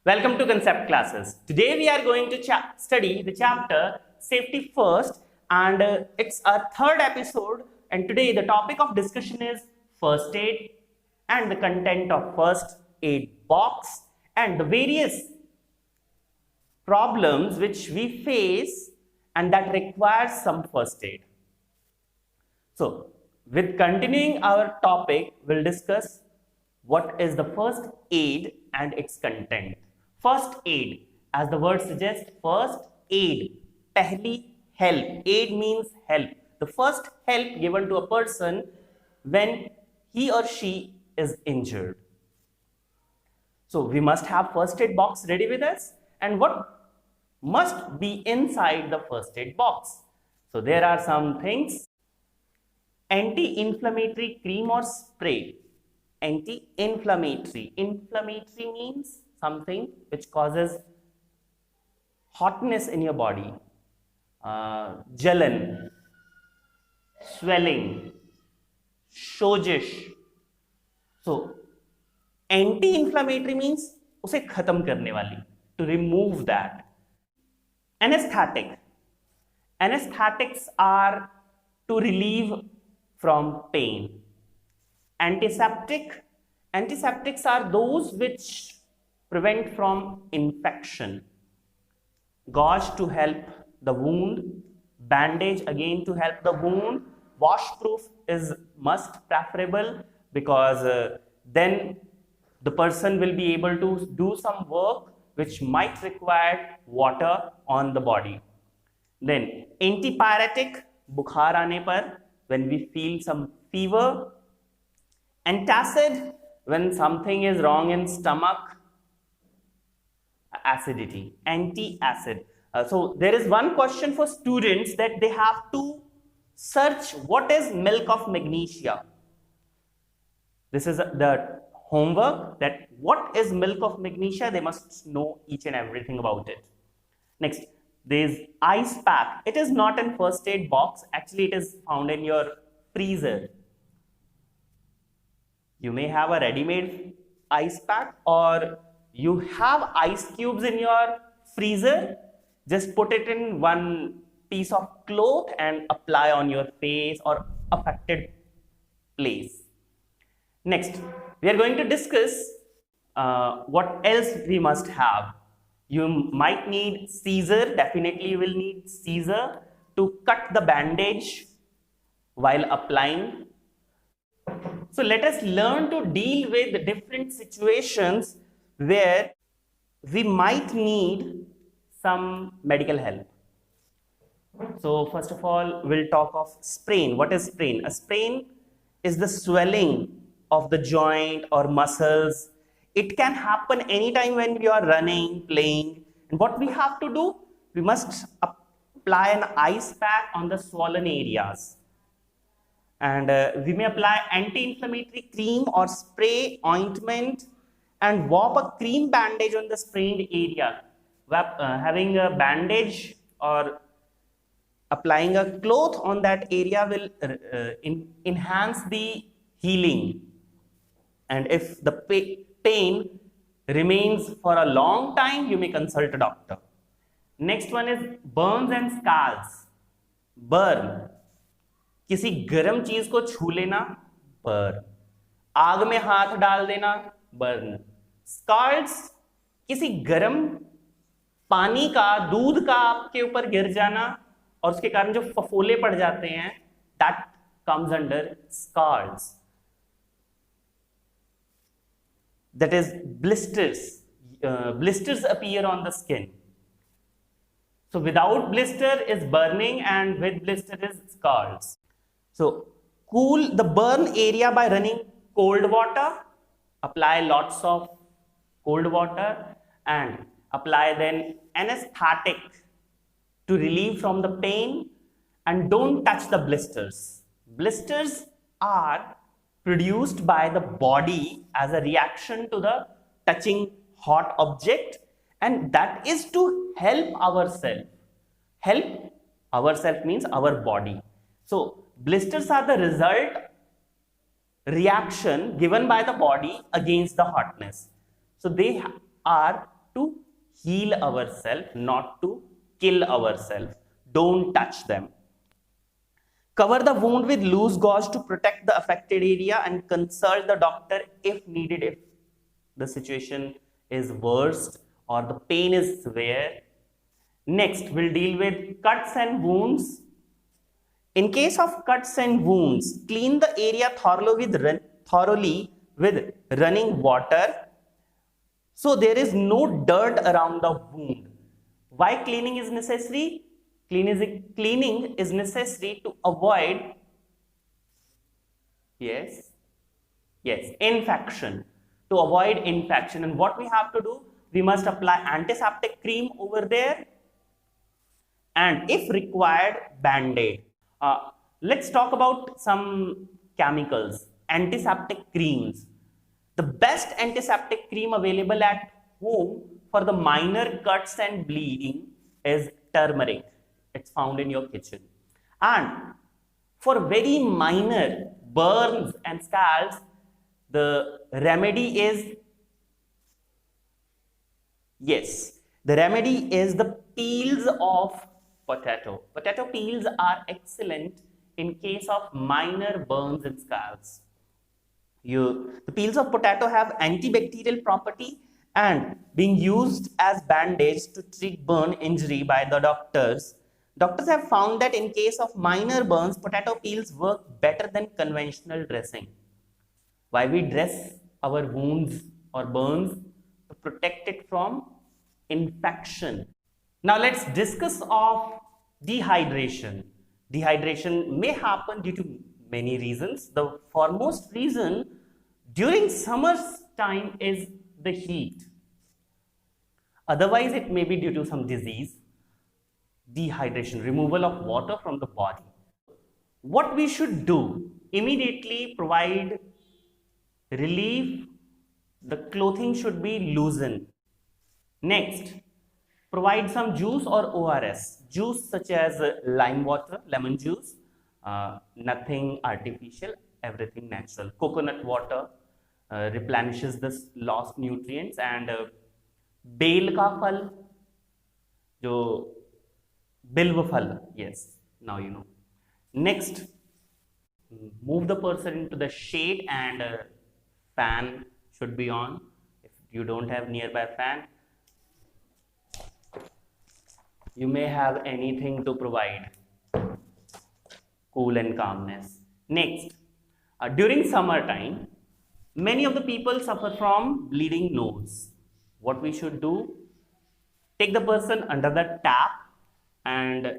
Welcome to Concept Classes. Today we are going to study the chapter Safety First, and it's our third episode. And today the topic of discussion is first aid and the content of first aid box and the various problems which we face and that requires some first aid. So, with continuing our topic, we'll discuss what is the first aid and its content. First aid, as the word suggests, first aid, pehli help. Aid means help. The first help given to a person when he or she is injured. So we must have first aid box ready with us. And what must be inside the first aid box? So there are some things. Anti-inflammatory cream or spray. Anti-inflammatory. Inflammatory means something which causes hotness in your body. Jalan, swelling, sojish. So, anti-inflammatory means उसे खत्म करने वाली, to remove that. Anesthetic. Anesthetics are to relieve from pain. Antiseptic. Antiseptics are those which prevent from infection. Gauze to help the wound. Bandage again to help the wound. Washproof is must preferable because then the person will be able to do some work which might require water on the body. Then antipyretic, bukhar aane par, when we feel some fever. Antacid, when something is wrong in stomach. Acidity, anti-acid. So there is one question for students that they have to search what is milk of magnesia. This is the homework, that what is milk of magnesia, they must know each and everything about it. Next, there is ice pack. It is not in first aid box. Actually, it is found in your freezer. You may have a ready-made ice pack or you have ice cubes in your freezer. Just put it in one piece of cloth and apply on your face or affected place. Next, we are going to discuss what else we must have. You might need scissor. Definitely you will need scissor to cut the bandage while applying. So let us learn to deal with the different situations where we might need some medical help. So first of all, we'll talk of sprain. What is sprain? A sprain is the swelling of the joint or muscles. It can happen anytime when you are running, playing. And what we have to do? We must apply an ice pack on the swollen areas. And we may apply anti-inflammatory cream or spray, ointment, and wrap a cream bandage on the sprained area. Having a bandage or applying a cloth on that area will enhance the healing. And if the pain remains for a long time, you may consult a doctor. Next one is burns and scars. Burn. किसी गर्म चीज को छू लेना, burn. आग में हाथ डाल देना, बर्न. स्कार्स, किसी गर्म पानी का, दूध का आपके ऊपर गिर जाना और उसके कारण जो फफोले पड़ जाते हैं, that comes under scars. That is blisters. Blisters appear on the skin. So without blister is burning and with blister is scars. So cool the burn area by running cold water. Apply lots of cold water and apply then anesthetic to relieve from the pain, and don't touch the blisters. Blisters are produced by the body as a reaction to the touching hot object, and that is to help ourselves. Help ourselves means our body. So blisters are the result reaction given by the body against the hotness. So they are to heal ourselves, not to kill ourselves. Don't touch them. Cover the wound with loose gauze to protect the affected area and consult the doctor if needed, if the situation is worse or the pain is severe. Next, we'll deal with cuts and wounds. In case of cuts and wounds, clean the area thoroughly with running water so there is no dirt around the wound. Why cleaning is necessary? Cleaning is necessary to avoid infection. To avoid infection. And what we have to do? We must apply antiseptic cream over there and if required, Band-Aid. Let's talk about some chemicals, antiseptic creams. The best antiseptic cream available at home for the minor cuts and bleeding is turmeric. It's found in your kitchen. And for very minor burns and scalds, the remedy is the peels of potato. Potato peels are excellent in case of minor burns and scalds. The peels of potato have antibacterial property and being used as bandage to treat burn injury by the doctors. Doctors have found that in case of minor burns, potato peels work better than conventional dressing. Why we dress our wounds or burns? To protect it from infection. Now let's discuss of dehydration. Dehydration may happen due to many reasons. The foremost reason during summer's time is the heat. Otherwise, it may be due to some disease. Dehydration, removal of water from the body. What we should do? Immediately provide relief. The clothing should be loosened. Next, provide some juice or ORS. Juice such as lime water, lemon juice, nothing artificial, everything natural. Coconut water replenishes the lost nutrients, and बेल का फल, जो bilva phal, yes, now you know. Next, move the person into the shade and fan should be on. If you don't have nearby fan, you may have anything to provide cool and calmness. Next, during summertime, many of the people suffer from bleeding nose. What we should do? Take the person under the tap and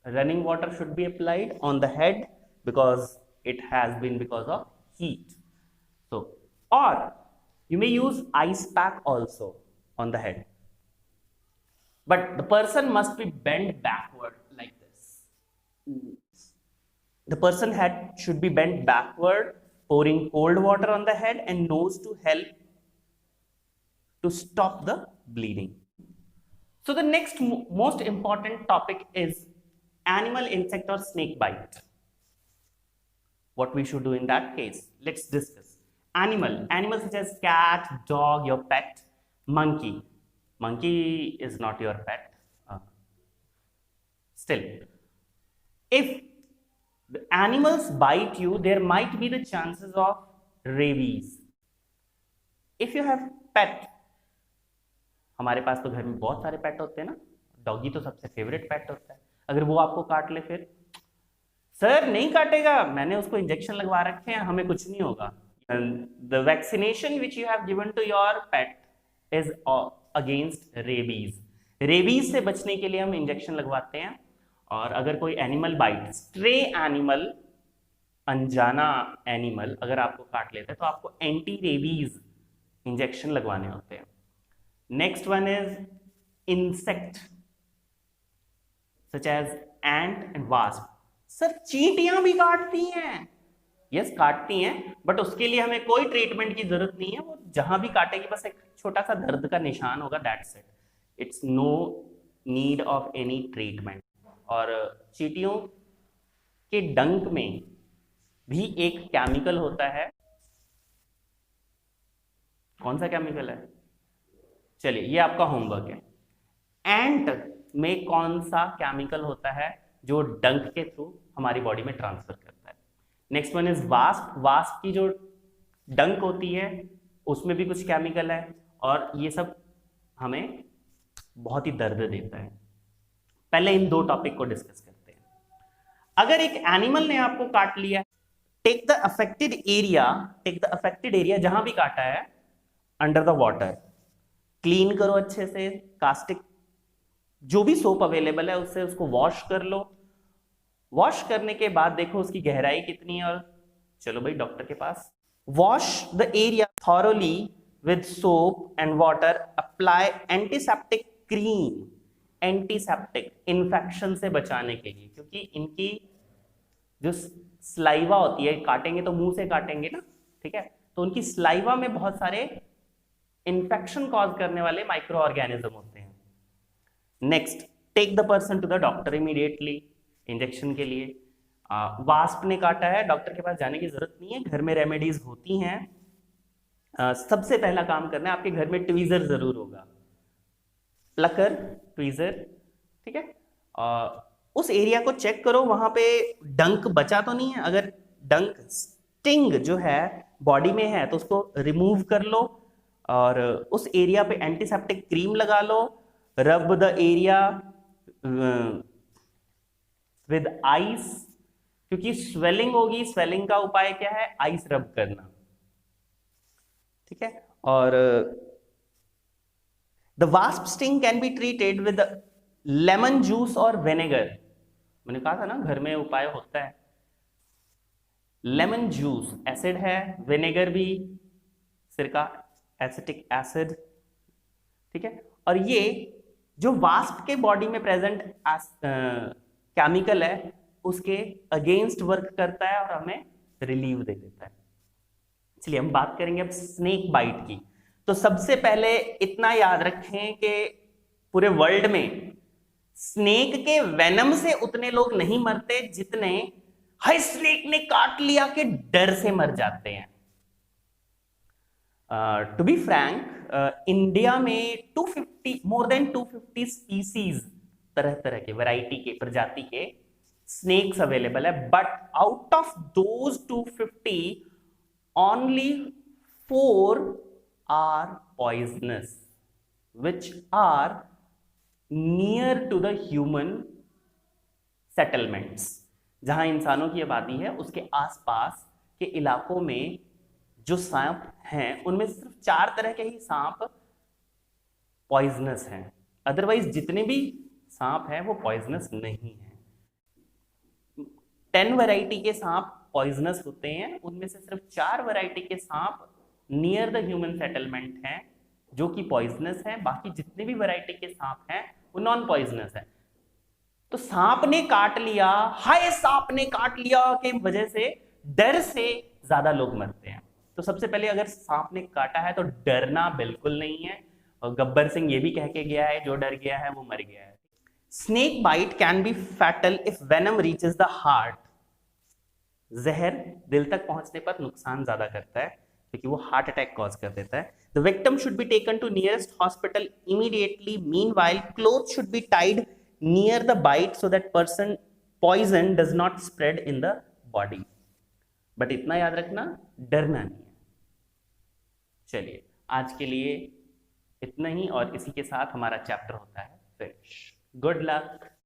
running water should be applied on the head because it has been because of heat. So, or you may use ice pack also on the head. But the person must be bent backward like this. The person head should be bent backward, pouring cold water on the head and nose to help to stop the bleeding. So the next most important topic is animal, insect or snake bite. What we should do in that case? Let's discuss. Animals such as cat, dog, your pet, monkey. Monkey is not your pet. Still, if the animals bite you, there might be the chances of rabies. If you have pet, हमारे पास तो घर में बहुत सारे पेट होते हैं ना, doggy तो सबसे फेवरेट पेट होता है. अगर वो आपको काट ले फिर, सर नहीं काटेगा, मैंने उसको इंजेक्शन लगवा रखे हैं, हमें कुछ नहीं होगा. The vaccination which you have given to your pet is against rabies. Rabies से बचने के लिए हम इंजेक्शन लगवाते हैं. और अगर कोई एनिमल बाइट, स्ट्रे एनिमल, अनजाना एनिमल अगर आपको काट लेता है तो आपको एंटी रेबीज इंजेक्शन लगवाने होते हैं. Next one is insect such as ant and wasp. Sir चींटियां भी काटती हैं. यस, काटती हैं, बट उसके लिए हमें कोई ट्रीटमेंट की जरूरत नहीं है. वो जहां भी काटेगी बस एक छोटा सा दर्द का निशान होगा, that's it. It's no need of any treatment. और चींटियों के डंक में भी एक केमिकल होता है. कौन सा केमिकल है? चलिए, ये आपका होमवर्क है। एंट में कौन सा केमिकल होता है जो डंक के थ्रू हमारी बॉडी में ट्रांसफर करता है? Next one is wasp. Wasp की जो डंक होती है उसमें भी कुछ केमिकल है, और ये सब हमें बहुत ही दर्द देता है। पहले इन दो टॉपिक को डिस्कस करते हैं। अगर एक एनिमल ने आपको काट लिया, टेक द अफेक्टेड एरिया जहां भी काटा है अंडर द वाटर, क्लीन करो अच्छे से, कास्टिक जो भी सोप अवेलेबल है उससे उसको वॉश कर लो। वॉश करने के बाद देखो उसकी गहराई कितनी है, और चलो भाई डॉक्टर के पास। Wash the area thoroughly with soap and water, apply antiseptic cream. Antiseptic, infection से बचाने के लिए, क्योंकि इनकी जो स्लाइवा होती है, काटेंगे तो मुंह से काटेंगे ना, ठीक है, तो उनकी स्लाइवा में बहुत सारे इन्फेक्शन कॉज करने वाले माइक्रो ऑर्गेनिज्म होते हैं। Next, take the person to the doctor immediately, injection के लिए। वास्प ने काटा है, डॉक्टर के पास जाने की जरूरत नहीं है, घर में रेमेडीज होती हैं। सबसे पहला काम करना है, आपके घर में ट्वीजर जरूर होगा, प्लकर, ट्वीजर, ठीक है। उस एरिया को चेक करो, वहां पे डंक बचा तो नहीं है। अगर डंक स्टिंग जो है बॉडी में है तो उसको रिमूव कर लो, और उस एरिया पे एंटीसेप्टिक क्रीम लगा लो। Rub the area with ice, क्योंकि स्वेलिंग होगी, स्वेलिंग का उपाय क्या है? आइस रब करना, ठीक है। और the wasp sting can be treated with lemon juice और विनेगर। मैंने कहा था ना घर में उपाय होता है। लेमन जूस एसिड है, विनेगर भी सिरका, एसिटिक एसिड, ठीक है। और ये जो वास्प के बॉडी में प्रेजेंट केमिकल है उसके अगेंस्ट वर्क करता है और हमें रिलीव दे देता है। चलिए हम बात करेंगे अब स्नेक बाइट की। तो सबसे पहले इतना याद रखें कि पूरे वर्ल्ड में स्नेक के वेनम से उतने लोग नहीं मरते जितने हाय स्नेक ने काट लिया के डर से मर जाते हैं। टू बी फ्रैंक, इंडिया में 250 मोर देन 250 स्पीसीज, तरह तरह के वैरायटी के, प्रजाति के स्नेक्स अवेलेबल है, but out of those 250 only 4 are poisonous which are near to the human settlements. जहां इंसानों की आबादी है उसके आसपास के इलाकों में जो सांप हैं उनमें सिर्फ 4 तरह के ही सांप पॉइजनस हैं, अदरवाइज जितने भी सांप हैं वो पॉइजनस नहीं है। 10 वैरायटी के सांप पॉइजनस होते हैं, उनमें से सिर्फ 4 वैरायटी के सांप नियर द ह्यूमन सेटलमेंट हैं जो कि पॉइजनस है, बाकी जितने भी वैरायटी के सांप हैं वो नॉन पॉइजनस है। तो सांप ने काट लिया, हाय सांप ने काट लिया के वजह से, डर से ज्यादा लोग मरते हैं। तो सबसे पहले अगर सांप ने काटा है तो डरना बिल्कुल नहीं है, और गब्बर सिंह ये भी कह के गया है जो डर गया है वो मर गया है। Snake bite can be fatal if venom reaches the heart. जहर दिल तक पहुंचने पर नुकसान ज्यादा करता है क्योंकि वो हार्ट अटैक कॉज कर देता है। The victim should be taken to nearest hospital immediately. Meanwhile, clothes should be tied near the bite so that poison does not spread in the body. But इतना याद रखना, डरना नहीं है। चलिए आज के लिए इतना ही, और इसी के साथ हमारा चैप्टर होता है फिनिश। Good luck.